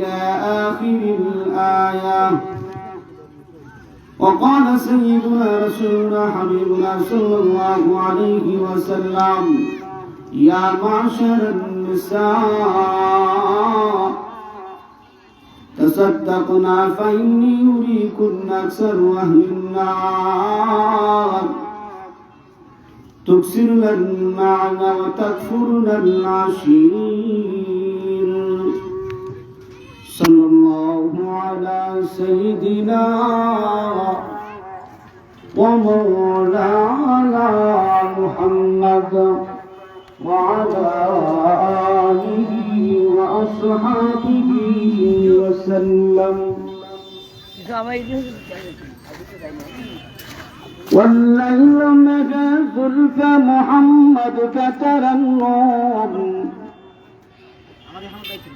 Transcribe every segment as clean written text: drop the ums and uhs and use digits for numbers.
إلى آخر الآية. وقال سيدنا رسولنا حبيبنا صلى الله عليه وسلم: يا معشر النساء تصدقنا فإني أريكن أكثر أهل النار، تكسرن المعنى وتكفرن العشير. صلى الله على سيدنا ومولانا محمد وعلى آله وأصحابه وسلم. والليل نجا زلف محمد كتر النور،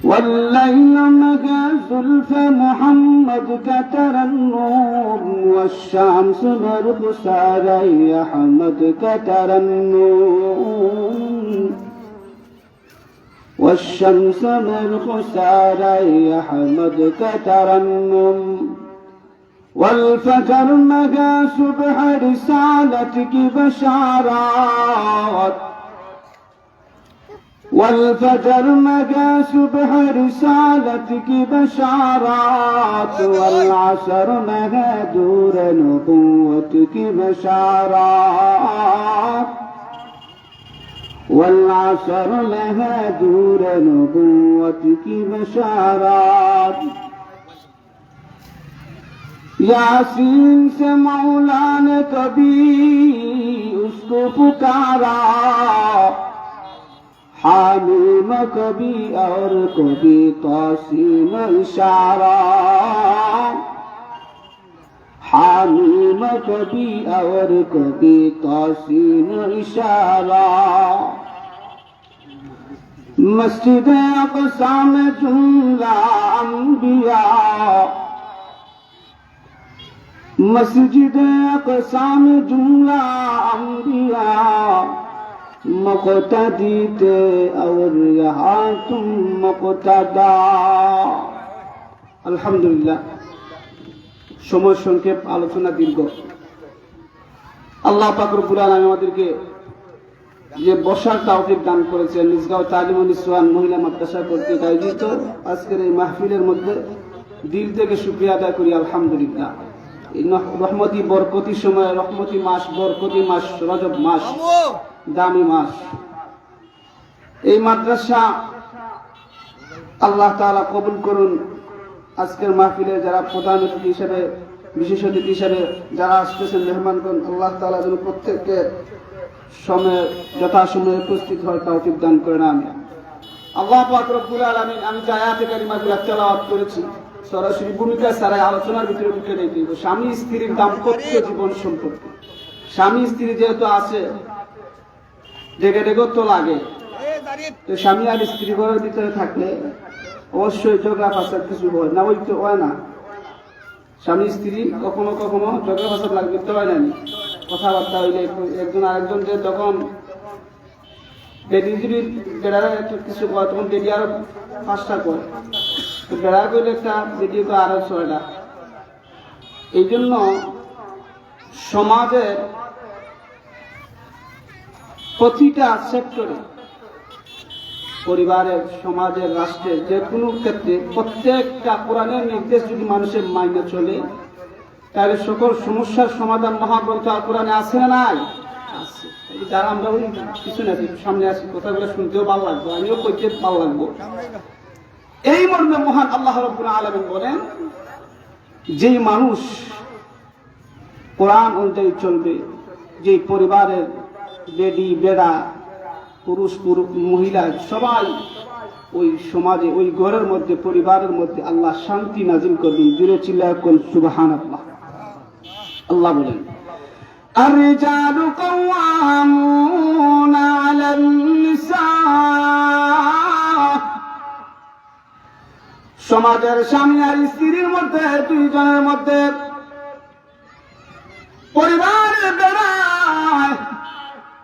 والليل نجا زلف محمد كتر النور، والشمس مرقصة يا حمد كتر النور، والشمس مرقصة يا حمد كتر النور، والفجر نجا صبح رسالتك بشارات، والفجر نجا صبح رسالتك بشارات، والعصر نجا دور نبوتك بشارات، والعصر نجا دور نبوتك بشارات. यासीन से मौला ने कभी उसको पुकारा, हामीम कभी और कभी तासीम इशारा, हामीम कभी और कभी तासीम इशारा। मस्जिद अक़सा में जुमला अंबिया, मस्जिद अक़सा में जुमला अंबिया, मुक़तदी थे और यहाँ तुम मुक़तदा। আলহামদুলিল্লাহ, সময় সংক্ষেপ, আলোচনা দীর্ঘ। আল্লাহ পাক রব্বুল আলামিন আমাদেরকে যে বসার তৌফিক দান করেছেন, নিজগাঁও তালিমুল ইসলাম মহিলা মাদ্রাসা কর্তৃক আয়োজিত আজকের এই মাহফিলের মধ্যে দিল থেকে শুকরিয়া আদায় করি আলহামদুলিল্লাহ। রহমতি বরকতি সময়, রহমতি মাস, বরকতি মাস, রজব মাস, দামি মাস। এই মাদ্রাসা আল্লাহ তাআলা কবুল করুন। আজকের মাহফিলে যারা প্রধান অতিথি হিসেবে, বিশেষ অতিথি হিসেবে যারা আসতেছেন মেহমানগণ, আল্লাহ তাআলা যেন প্রত্যেককে সময়ে যথাসময়ে উপস্থিত হয় তৌফিক দান করেন আমিন। আল্লাহ পাক রব্বুল আলামিন, আমি যে আয়াতে কারিমাগুলো তেলাওয়াত করেছি সরাসরি ভূমিকা ছাড়াই আলোচনার ভিতরে ঢুকে নেই। স্বামী স্ত্রীর দাম্পত্য জীবন সম্পর্কে, স্বামী স্ত্রী যেহেতু আছে, ডেকে ডেকে তো লাগে, তো স্বামী আর স্ত্রী ঘরের ভিতরে থাকলে অবশ্যই ঝগড়া ফাসাদ কিছু হয় না, ওই তো হয় না। স্বামী স্ত্রী কখনো কখনো ঝগড়া ফাসাদ লাগবে তো হয় না, কথাবার্তা হইলে একজন আরেকজন যে তখন বেডি যদি বেড়ারা একটু কিছু কয় তখন বেডি আরো 5টা কয়, তো বেড়া করলে একটা বেডি তো আরো 6টা। এই জন্য সমাজের প্রতিটা সেক্টরে, পরিবারের, সমাজের, রাষ্ট্রের যে কোনো ক্ষেত্রে প্রত্যেকটা কোরআনের নির্দেশ যদি মানুষের মাইনে চলে, তাহলে সকল সমস্যার সমাধান মহাগ্রন্থ আল কোরআনে আছে না নাই? আছে। যারা আমরা ওই কিছু না সামনে আসি, কথাগুলো শুনতেও ভালো লাগবে, আমিও কইতে ভালো লাগবো। এই মর্মে মহান আল্লাহ রাব্বুল আলামিন বলেন, যেই মানুষ কোরআন অনুযায়ী চলবে, যে পরিবারের বেডি বেড়া, পুরুষ মহিলা সবাই ওই সমাজে, ওই ঘরের মধ্যে, পরিবারের মধ্যে আল্লাহ শান্তি নাজিল করবেন। জুড়ে চিল্লায় কোন সুবহানাল্লাহ। আল্লাহ বলেন, আর-রিজালু কাওয়ামুনা আলান নিসা, সমাজের স্বামী আর স্ত্রীর মধ্যে, দুইজনের মধ্যে, পরিবারের বেড়ায়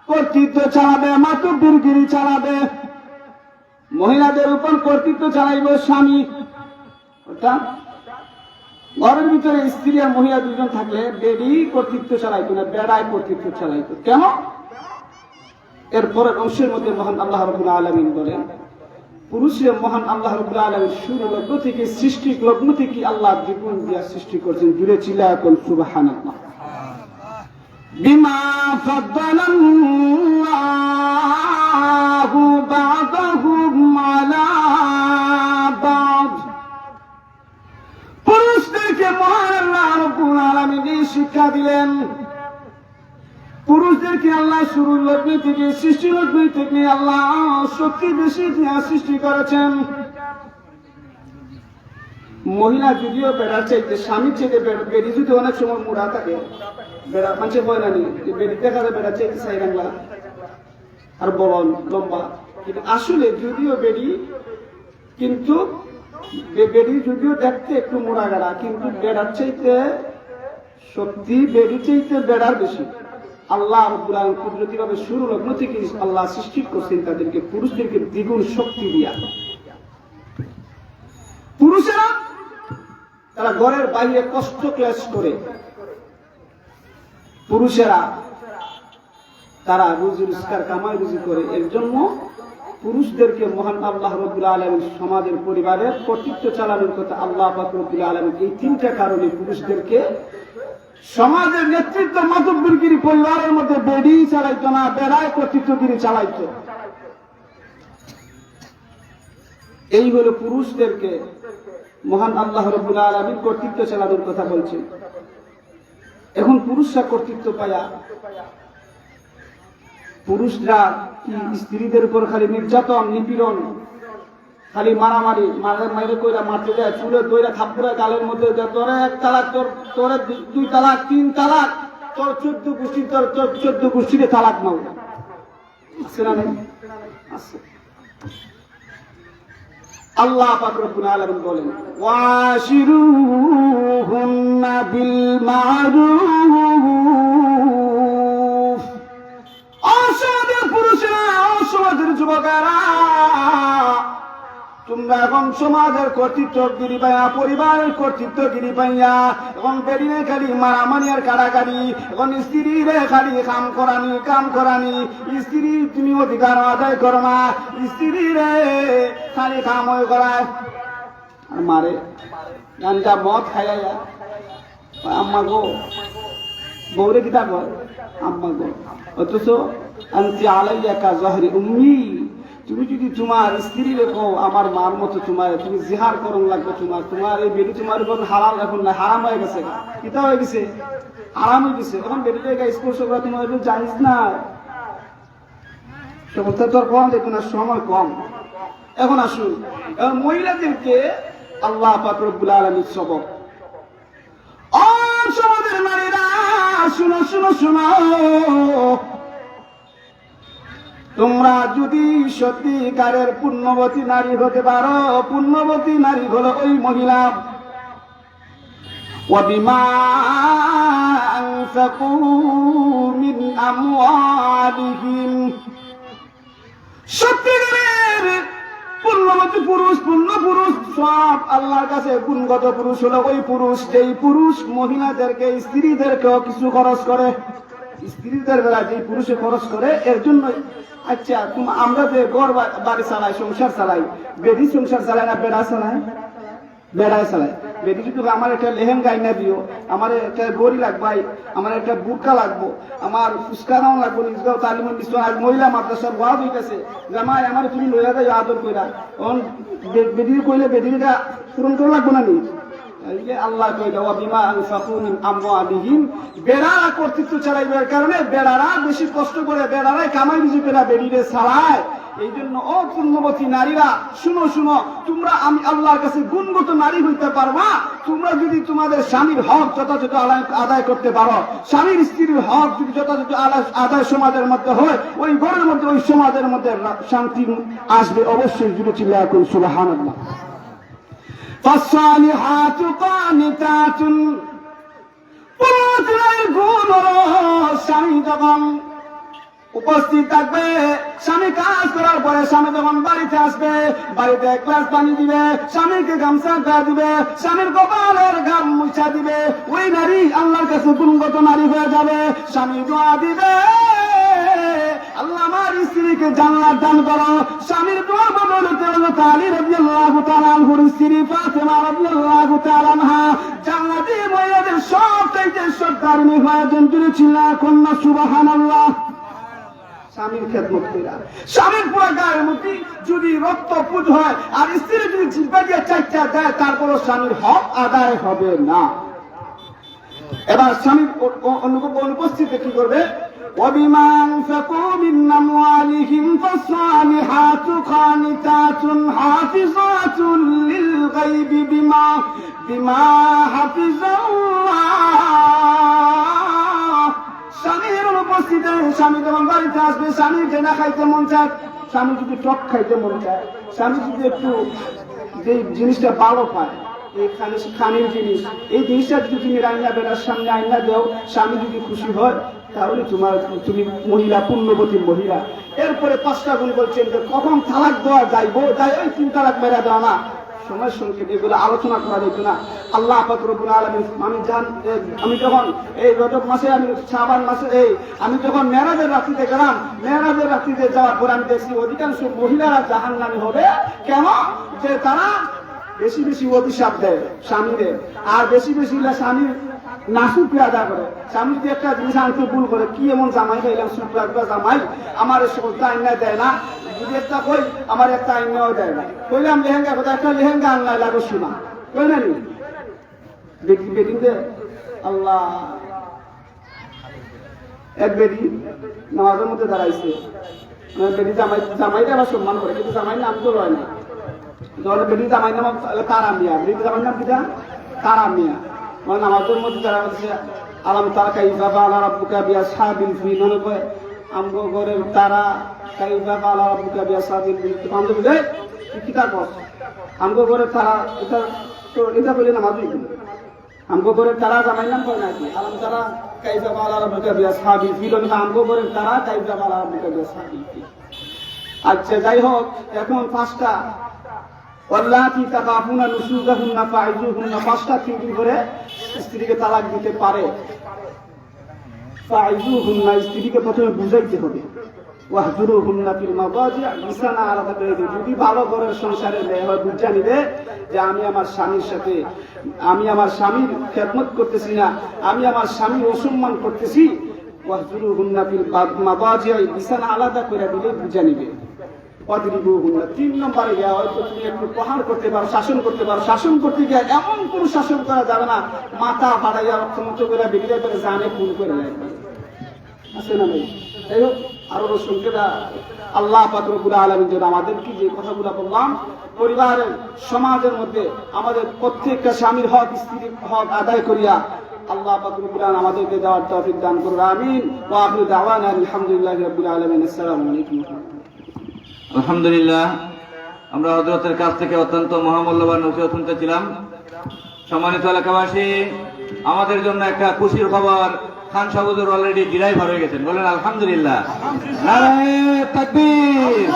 কর্তৃত্ব চালাবে, মাতুব্বরগিরি চালাবে, মহিলাদের উপর কর্তৃত্ব চালাইবে স্বামী, অর্থাৎ ঘরের ভিতরে স্ত্রী আর মহিলা দুজন থাকলে বেডি কর্তৃত্ব চালাইতো না, বেড়ায় কর্তৃত্ব চালাইতো। কেন? এরপরের অংশের মধ্যে মহান আল্লাহ রাব্বুল আলামিন বলেন, পুরুষের মহান আল্লাহ রাব্বুল আলামিন শুরু লগ্ন থেকে সৃষ্টি লগ্ন থেকে আল্লাহ জীবন দিয়া সৃষ্টি করছেন। জুড়ে চিল্লায়া কোন সুবহানাল্লাহ। বিমা ফাদ্দালাল্লাহু বা'দাহুম আলা বা'দ, পুরুষদেরকে মহান আল্লাহ রাব্বুল আলামিন শিক্ষা দিলেন। পুরুষদেরকে আল্লাহ শুরুর লগ্ন থেকে সৃষ্টি লগ্ন থেকে আল্লাহ শক্তি বেশি দিয়া সৃষ্টি করেছেন। মহিলা যদিও বেড়ার চাইতে স্বামীর চাইতে বেড়ি যদি অনেক সময় মুড়া থাকে, বেড়া মানুষের হয় না, বেড়ি দেখা যায় বেড়ার চাইতে চাই বাংলা আর বড় লম্বা, কিন্তু আসলে যদিও বেড়ি, কিন্তু বেড়ি যদিও দেখতে একটু মোড়া গাড়া, কিন্তু বেড়ার চাইতে শক্তি বেড়ি চাইতে বেড়ার বেশি। আল্লাহ রাব্বুল আলামিন কুদরতিভাবে শুরু লগ্ন থেকে আল্লাহ সৃষ্টি করছেন তাদেরকে, পুরুষদেরকে দ্বিগুণ শক্তি দিয়া। পুরুষেরা তারা ঘরের বাইরে কষ্ট ক্লেশ করে, পুরুষেরা তারা রুজি রোজগার কামাই রুজি করে। এর জন্য পুরুষদেরকে মহান আল্লাহ রাব্বুল আলামিন সমাজের পরিবারের কর্তৃত্ব চালানোর কথা আল্লাহ পাক রব্বুল আলামিন এই তিনটা কারণে পুরুষদেরকে সমাজের নেতৃত্ব মাতব্বরগিরি পরিবারের মধ্যে বেড়ি চালাইতো না, বেড়ায় কর্তৃত্বগিরি চালাইতো। এই হলো পুরুষদেরকে মহান আল্লাহ রাব্বুল আলামিন কর্তৃত্ব চালানোর কথা বলছেন। এখন পুরুষরা কর্তৃত্ব পায়া, পুরুষরা কি স্ত্রীদের উপর খালি নির্যাতন নিপীড়ন, খালি মারামারি, মারে কইরা মারতে যায়, চুলে দইরা থাপ্পড়া গালের মধ্যে তোরে এক তালাক, তোরে দুই তালাক, তিন তালাক, তোর 14 গোষ্ঠী, তোর 14 গোষ্ঠীতে তালাক মাও আছে না? নেই, আছে। আল্লাহ পাক রব্বুল আলামিন বলেন, ওয়াশিরুহুন্না বিল মারুফ। অসমাজের পুরুষেরা, অসমাজের যুবকেরা, তোমরা এখন সমাজের কর্তৃত্বগিরি পাইয়া, পরিবারের কর্তৃত্বগিরি পাইয়া, এখন বেরিয়ে খালি মারামারি আর কাড়াকাড়ি, এখন স্ত্রীরে খালি কাম করানি, স্ত্রী তুমি অধিকার আদায় করো না, স্ত্রীরে খালি কাম হয়ে করায় আর মারে। গানটা মদ খাইয়া আম্মা গো, বৌরে কিতা কয় আম্মা গো, অথচ আনতি আলাইয়া কা জহরি উম্মি, তুমি যদি তোমার স্ত্রী রেখো আমার মার মতো, তোমার তুমি জিহার করন লাগবে, তোমার এই বেটি তোমার উপর হালাল এখন না, হারাম হয়ে গেছে। কিতা হয়ে গেছে? হারাম হয়ে গেছে। এখন বেটিটাকে স্পর্শ করা তোমার একটু জানিস না, সমস্যা তোর কম দেখুন না, সময় কম। এখন আসুন, এখন মহিলাদেরকে আল্লাহ পাক রব্বুল আলামিন সবক, ও সমাজের নারীরা শুনো শুনো শুনো, তোমরা যদি সত্যিকারের পুণ্যবতী নারী হতে পারো, পুণ্যবতী নারী হলো ওই মহিলা, ওয়াবিমা আনফাকু মিন আমওয়ালিহিম, সত্যিকারের পুণ্যবতী পুরুষ, পূর্ণ পুরুষ সব আল্লাহর কাছে গুণগত পুরুষ হলো ওই পুরুষ, যেই পুরুষ মহিলাদেরকে, স্ত্রীদেরকেও কিছু খরচ করে। স্ত্রীদের বেলা যে পুরুষে খরচ করে, এর জন্য আচ্ছা আমরা যে ঘর বাড়ি চালাই, সংসার চালাই, বেদি সংসার চালায় না বেড়া চালায়? বেড়ায় চালায়। বেদি যদি আমার একটা লেহেঙ্গা না দিও, আমার একটা গড়ি লাগবাই, আমার একটা বুরকা লাগবো, আমার ফুসকানাও লাগবো, নিজগাঁও তালিমুল ইসলাম মহিলা মাদ্রাসার ওয়াজ হইতেছে, জামাই আমার তুমি লইয়া যাই আদর কইরা, তখন বেদির কইলে বেদিটা পূরণ করা লাগবো না নি? আল্লাহ বেড়ারা কর্তৃত্ব চালাইবার কারণে বেড়ারা বেশি কষ্ট করে, বেড়ারাই কামাই রুজি করে বেরিয়ে চালায়। এই জন্য ও পুণ্যবতী নারীরা শুনো শুনো, তোমরা আমি আল্লাহর কাছে গুণগত নারী হইতে পারবা তোমরা যদি তোমাদের স্বামীর হক যথাযথ আদায় করতে পারো। স্বামীর স্ত্রীর হক যদি যথাযথ আদায় সমাজের মধ্যে হয়, ওই ঘরের মধ্যে, ওই সমাজের মধ্যে শান্তি আসবে অবশ্যই। জুড়ে চিল্লায়া করুন সুবহানাল্লাহ। فالصالحات قانتات, পুরুষের গুণ হলো স্বামী যখন উপস্থিত থাকবে। স্বামী কাজ করার পরে স্বামী যখন বাড়িতে আসবে, বাড়িতে এক গ্লাস পানি দিবে, স্বামীকে গামছা গায়ে দিবে, স্বামীর কপালের ঘাম মুছা দিবে। ওই নারী আল্লাহর কাছে গুণগত নারী হয়ে যাবে। স্বামী দোয়া দিবে, আল্লাহ আমার স্ত্রীকে জান্নাত দান করো। স্বামীর দোয়া বদৌলতে হযরত আলী রাদিয়াল্লাহু তাআলা আনহুর স্ত্রী ফাতেমা রাদিয়াল্লাহু তাআলা আনহা জান্নাতি মহিলাদের সবচাইতে সর্দারিনী হয়ে জন্তুরে ছিল। কন্যা সুবহানাল্লাহ। স্বামীর খেদমত কইরা, স্বামীর পুরা গায়ের মধ্যে যদি রক্ত পুজ হয় আর স্ত্রী যদি জিব্বা দিয়ে চাইটা দেয়, তারপরও স্বামীর হক আদায় হবে না। এবার স্বামীর অনুপস্থিতিতে কি করবে? وَبِمَا أَنفَقُوا مِنْ أَمْوَالِهِمْ فَالصَّالِحَاتُ قَانِتَاتٌ حَافِظَاتٌ لِلْغَيْبِ بِمَا حَفِظَ اللَّهُ। স্বামীর অনুপস্থিতিতে স্বামী যখন বাড়িতে আসবে, স্বামী যেটা খাইতে মন চায়, স্বামী যদি টক খাইতে মন চায়, স্বামী যদি একটু যে জিনিসটা ভালো পায়, এই খানির জিনিস, এই জিনিসটা যদি তুমি রান্না বেড়ার সামনে আইনা দাও, স্বামী যদি খুশি হয়, তাহলে তুমি মহিলা, পুণ্যবতী মহিলা। এরপরে 5টা গুণ বলছেন যে কখন তালাক দেওয়া যাইবো, যাই ওই 3 তালাক মেরা দেওয়া না, সময় সংক্ষেপে এগুলো আলোচনা করা যেত না। আল্লাহ পাক রব্বুল আলামিন, আমি যখন এই রজব মাসে, আমি শাবান মাসে, আমি যখন মেরাজের রাত্রিতে গেলাম, মেরাজের রাত্রিতে যাওয়ার পর আমি দেখছি অধিকাংশ মহিলারা জাহান্নামী হবে। কেন? যে তারা বেশি বেশি অভিশাপ দেয় স্বামীদের, আর বেশি বেশি স্বামীর নাসুকরে আদা করে। স্বামী যদি একটা জিনিস আনতে ভুল করে, কি এমন জামাই পাইলাম, সুপ্রাগ্রা জামাই আমার সবটা আইনা দেয় না, যদি একটা কই আমার একটা আইনাও দেয় না, কইলাম লেহেঙ্গা কথা, একটা লেহেঙ্গা আনলাই লাগো শোনা, কই না নি বেদিন দে। আল্লাহ, এক বেদি নামাজের মধ্যে দাঁড়াইছে, বেদি জামাইটা আবার সম্মান করে, কিন্তু জামাই নাম তো রয় না। বেদি জামাই নাম তারা মিয়া, বেদি জামাই নাম কিটা তারা মিয়া। মানে নামাজের মধ্যে যারা বলছে আলাম তারা কাইফা ফাআলা রাব্বুকা বিআসহাবিল ফিল, মনে করে আমগো ঘরের তারা কাইফা ফাআলা রাব্বুকা বিআসহাবিল ফিল। তো বান্ধব রে কি তা কস, আমগো ঘরের তারা, এটা তো এটা বলে নামাজ হইল। আমগো ঘরের তারা জামাই নাম কয় নাকি? আলাম তারা কাইফা ফাআলা রাব্বুকা বিআসহাবিল ফিল, আমগো ঘরের তারা কাইফা ফাআলা রাব্বুকা বিআসহাবিল ফিল। আচ্ছা, যাই হোক, এখন 5টা ওয়াল্লাতি তাকাফুনা নুশুজাহুন্না ফাইজুহুন্না, 5টা থিওরি করে স্ত্রীকে তালাক দিতে পারে। ফাইজুহুন্না, স্ত্রীকে প্রথমে বুঝাইতে হবে। ওয়াহজুরুহুন্না ফিল মাদাজি, বিছানা আলাদা করে দিবে। যদি ভালো ঘরের সংসারে মেয়ে হয়, বুঝা নিবে যে আমি আমার স্বামীর সাথে, আমি আমার স্বামীর খেদমত করতেছি না, আমি আমার স্বামীর অসম্মান করতেছি। ওয়াহজুরুহুন্না ফিল মাদাজি, বিছানা আলাদা করে দিলে বুঝা নিবে। 3 নম্বরে হয়তো তুমি একটু প্রহার করতে পারো, শাসন করতে পারো। শাসন করতে গিয়ে এমন কোন শাসন করা যাবে না মাথা ফাটাইয়া রক্তমুক্ত করে বেরিয়ে করে জানে খুন করে লাগবে, আছে না ভাই? যাই হোক, আরো সংখ্যাটা আল্লাহ পাক রব্বুল আলামিন যেন আমাদেরকে যে কথাগুলো বললাম, পরিবারের সমাজের মধ্যে আমাদের প্রত্যেকটা স্বামীর হক, স্ত্রীর হক আদায় করিয়া আল্লাহ পাক রব্বুল আলামিন আমাদেরকে দেওয়ার তৌফিক দান করুন। আমিন। ওয়া আখিরু দাওয়ানা আলহামদুলিল্লাহি রাব্বিল আলামিন। আসসালামু আলাইকুম। আলহামদুলিল্লাহ, আমরা হযরতের কাছ থেকে অত্যন্ত মহামূল্যবান নসিহত শুনতেছিলাম। সম্মানিত এলাকাবাসী, আমাদের জন্য একটা খুশির খবর, খান সাহেব হুজুর অলরেডি ড্রাইভার হয়ে গেছেন। বলেন আলহামদুলিল্লাহ। নারায়ে তাকবীর,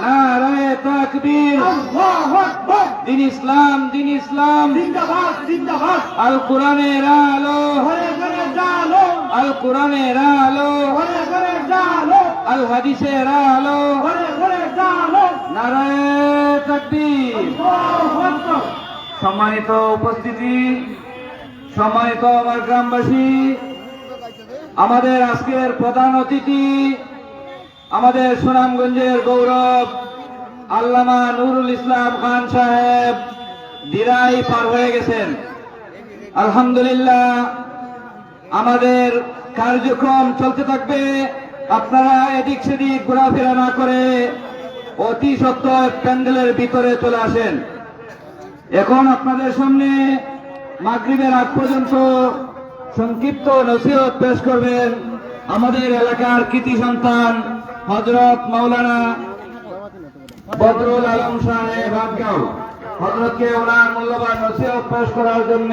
নারায়ে তাকবীর। দিন ইসলাম, দিন ইসলাম জিন্দাবাদ, জিন্দাবাদ। আল কোরআনের আলো, ঘরে ঘরে জালো। আল কোরআনের আলো, ঘরে ঘরে জালো। আল হাদিসের আলো, ঘরে ঘরে জালো। নারায়ে তাকবীর। আল্লাহু আকবার। সম্মানিত উপস্থিতি, সম্মানিত আমার গ্রামবাসী, আমাদের আজকের প্রধান অতিথি, আমাদের সুনামগঞ্জের গৌরব আল্লামা নুরুল ইসলাম খান সাহেব দিরাই পার হয়ে গেছেন। আলহামদুলিল্লাহ, আমাদের কার্যক্রম চলতে থাকবে। আপনারা এদিক সেদিক ঘোরাফেরা না করে অতি সত্বর প্যান্ডেলের ভিতরে চলে আসেন। এখন আপনাদের সামনে মাগরিবের আগ পর্যন্ত সংক্ষিপ্ত নসিহত পেশ করবেন আমাদের এলাকার কৃতি সন্তান হযরত মাওলানা বদরুল আলম সাহেব আটগাঁও। হযরতকে ওনার মূল্যবান নসিহত পেশ করার জন্য